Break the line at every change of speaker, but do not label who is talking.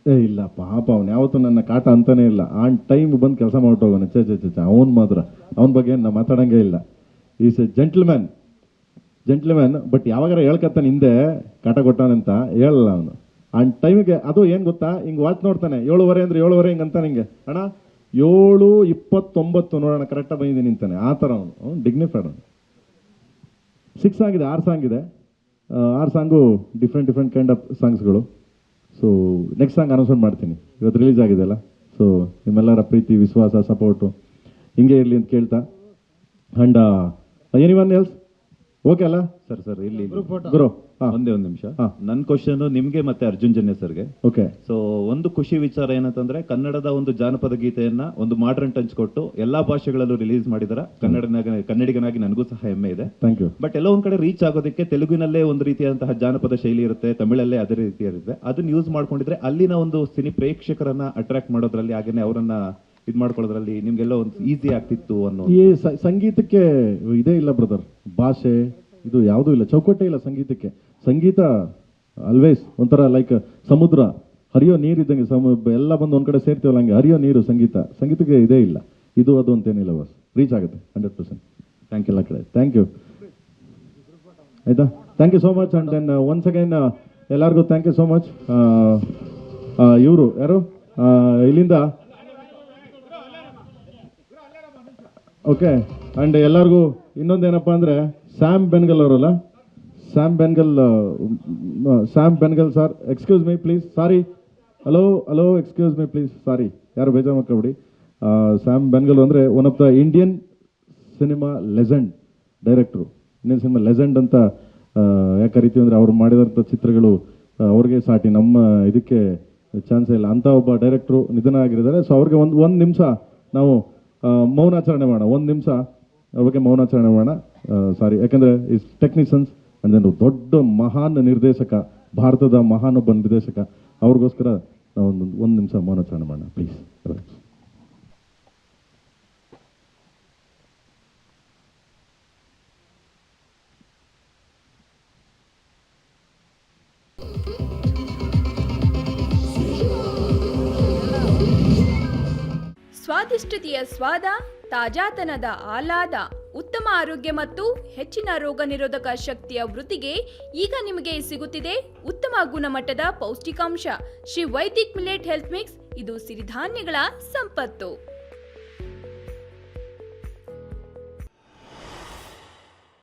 ಇಲ್ಲ ಪಾಪ ಅವ್ನು ಯಾವತ್ತೂ ನನ್ನ ಕಾಟ ಅಂತಾನೆ ಇಲ್ಲ. ಆನ್ ಟೈಮ್ ಬಂದು ಕೆಲಸ ಮಾಡ್ಬಿಟ್ಟೋಗೋನೆ. ಅವನು ಮಾತ್ರ ಅವನ ಬಗ್ಗೆ ನಾ ಮಾತಾಡಂಗೆ ಇಲ್ಲ. Is A gentleman. ಬಟ್ ಯಾವಾಗಾರ ಹೇಳ್ಕತ್ತಾನೆ ಹಿಂದೆ ಕಾಟ ಕೊಟ್ಟಾನಂತ ಹೇಳಲ್ಲ ಅವನು. ಆನ್ ಟೈಮಿಗೆ ಅದು ಏನು ಗೊತ್ತಾ, ಹಿಂಗೆ ವಾಚ್ ನೋಡ್ತಾನೆ 7:15 ಅಂದ್ರೆ 7:15 ಹಿಂಗೆ ಅಂತಾನೆ. ಹಿಂಗೆ ಅಣ್ಣ 7:29 ನೋಡೋಣ ಕರೆಕ್ಟಾಗಿ ಬಂದಿದ್ದೀನಿ ಅಂತಾನೆ. ಆ ಥರ ಅವನು ಡಿಗ್ನಿಫೈಡ್. ಅವನು 6 ಸಾಂಗ್ ಇದೆ, 6 ಸಾಂಗ್ ಇದೆ. 6 ಸಾಂಗು ಡಿಫ್ರೆಂಟ್ ಕೈಂಡ್ ಆಫ್ ಸಾಂಗ್ಸ್ಗಳು. ಸೊ ನೆಕ್ಸ್ಟ್ ಸಾಂಗ್ ಅನೌನ್ಸ್ಮೆಂಟ್ ಮಾಡ್ತೀನಿ. ಇವತ್ತು ರಿಲೀಸ್ ಆಗಿದೆ ಅಲ್ಲ. ಸೊ ನಿಮ್ಮೆಲ್ಲರ ಪ್ರೀತಿ, ವಿಶ್ವಾಸ, ಸಪೋರ್ಟು ಹಿಂಗೆ ಇರಲಿ ಅಂತ ಕೇಳ್ತಾ. ಆ್ಯಂಡ್ ಎನಿವನ್ ಎಲ್ಸ್ ಓಕೆ ಅಲ್ಲ
ಸರ್ ಇಲ್ಲಿ
ಗುರು?
ಒಂದೇ ಒಂದು ನಿಮಿಷ. ನನ್ನ ಕ್ವಶನ್ ನಿಮ್ಗೆ ಮತ್ತೆ ಅರ್ಜುನ್ ಜನ್ಯ ಸರ್ಗೆ.
ಓಕೆ.
ಸೊ ಒಂದು ಖುಷಿ ವಿಚಾರ ಏನಂತಂದ್ರೆ, ಕನ್ನಡದ ಒಂದು ಜಾನಪದ ಗೀತೆಯನ್ನ ಒಂದು ಮಾಡರ್ನ್ ಟಚ್ ಕೊಟ್ಟು ಎಲ್ಲಾ ಭಾಷೆಗಳಲ್ಲೂ ರಿಲೀಸ್ ಮಾಡಿದಾರೆ. ಕನ್ನಡಿಗನಾಗಿ ನನಗೂ ಸಹ ಹೆಮ್ಮೆ ಇದೆ.
Thank you.
ಬಟ್ ಎಲ್ಲ ಒಂದ್ ಕಡೆ ರೀಚ್ ಆಗೋದಕ್ಕೆ ತೆಲುಗಿನಲ್ಲೇ ಒಂದು ರೀತಿಯಾದಂತಹ ಜಾನಪದ ಶೈಲಿ ಇರುತ್ತೆ, ತಮಿಳಲ್ಲೇ ಅದೇ ರೀತಿ ಇರುತ್ತೆ. ಅದನ್ನ ಯೂಸ್ ಮಾಡ್ಕೊಂಡಿದ್ರೆ ಅಲ್ಲಿನ ಒಂದು ಸಿನಿ ಪ್ರೇಕ್ಷಕರನ್ನ ಅಟ್ರಾಕ್ಟ್ ಮಾಡೋದ್ರಲ್ಲಿ, ಹಾಗೇನೆ ಅವರನ್ನ ಇದು ಮಾಡ್ಕೊಳ್ಳೋದ್ರಲ್ಲಿ ನಿಮ್ಗೆಲ್ಲ ಒಂದು ಈಸಿ ಆಗ್ತಿತ್ತು ಅನ್ನೋ.
ಈ ಸಂಗೀತಕ್ಕೆ ಇದೇ ಇಲ್ಲ ಬ್ರದರ್, ಭಾಷೆ ಇದು ಯಾವುದೂ ಇಲ್ಲ, ಚೌಕಟ್ಟೇ ಇಲ್ಲ ಸಂಗೀತಕ್ಕೆ. ಸಂಗೀತ ಆಲ್ವೇಸ್ ಒಂಥರ ಲೈಕ್ ಸಮುದ್ರ, ಹರಿಯೋ ನೀರು ಇದ್ದಂಗೆ. ಎಲ್ಲ ಬಂದು ಒಂದ್ ಕಡೆ ಸೇರ್ತೀವಲ್ಲ ಹಂಗೆ ಹರಿಯೋ ನೀರು ಸಂಗೀತಕ್ಕೆ ಇದೇ ಇಲ್ಲ. ಇದು ಅದು ಅಂತೇನಿಲ್ಲ, ಬಸ್ ರೀಚ್ ಆಗುತ್ತೆ 100%. ಥ್ಯಾಂಕ್ ಯು ಎಲ್ಲ ಕಡೆ. Thank you. ಆಯ್ತಾ, thank you so much. And then once again ಎಲ್ಲರಿಗೂ ಥ್ಯಾಂಕ್ ಯು ಸೋ ಮಚ್. ಇವರು ಯಾರು ಇಲ್ಲಿಂದ ಓಕೆ. ಆ್ಯಂಡ್ ಎಲ್ಲರಿಗೂ ಇನ್ನೊಂದೇನಪ್ಪ ಅಂದರೆ, ಸ್ಯಾಮ್ ಬೆನ್ಗಲ್ ಅವರಲ್ಲ, Shyam Benegal sir, excuse me please, sorry. Hello excuse me please, sorry, ಯಾರು ಬೇಜಾರು ಮಾಡ್ಕೊಬಿಡಿ. ಸ್ಯಾಮ್ ಬೆನ್ಗಲ್ ಅಂದರೆ one of the Indian cinema legend director. Indian cinema legend ಅಂತ ಯಾಕೆ ಕರಿತೀವಿ ಅಂದರೆ, ಅವ್ರು ಮಾಡಿದಂಥ ಚಿತ್ರಗಳು ಅವ್ರಿಗೆ ಸಾಟಿ, ನಮ್ಮ ಇದಕ್ಕೆ ಚಾನ್ಸೇ ಇಲ್ಲ ಅಂಥ ಒಬ್ಬ ಡೈರೆಕ್ಟ್ರು ನಿಧನ ಆಗಿದ್ದಾರೆ. ಸೊ ಅವ್ರಿಗೆ ಒಂದು ನಿಮಿಷ ನಾವು ಮೌನಾಚರಣೆ ಮಾಡೋಣ. 1 ನಿಮಿಷ ಅವ್ರ ಬಗ್ಗೆ ಮೌನಾಚರಣೆ ಮಾಡೋಣ. ಸಾರಿ, ಯಾಕಂದರೆ ಇಸ್ ಟೆಕ್ನಿಷಿಯನ್ಸ್ ಅಂಡ್ ದೆನ್ ದೊಡ್ಡ ಮಹಾನ್ ನಿರ್ದೇಶಕ, ಭಾರತದ ಮಹಾನ್ ಒಬ್ಬ ನಿರ್ದೇಶಕ. ಅವ್ರಿಗೋಸ್ಕರ ನಾವು ಒಂದು ನಿಮಿಷ ಮೌನಾಚರಣೆ ಮಾಡೋಣ ಪ್ಲೀಸ್.
ಸ್ವಾದಿಷ್ಟತೆಯ ಸ್ವಾದ, ತಾಜಾತನದ ಆಹ್ಲಾದ, ಉತ್ತಮ ಆರೋಗ್ಯ ಮತ್ತು ಹೆಚ್ಚಿನ ರೋಗ ನಿರೋಧಕ ಶಕ್ತಿಯ ವೃದ್ಧಿಗೆ ಈಗ ನಿಮಗೆ ಸಿಗುತ್ತಿದೆ ಉತ್ತಮ ಗುಣಮಟ್ಟದ ಪೌಷ್ಟಿಕಾಂಶ Shri Vaidik millet health mix. ಇದು ಸಿರಿಧಾನ್ಯಗಳ ಸಂಪತ್ತು.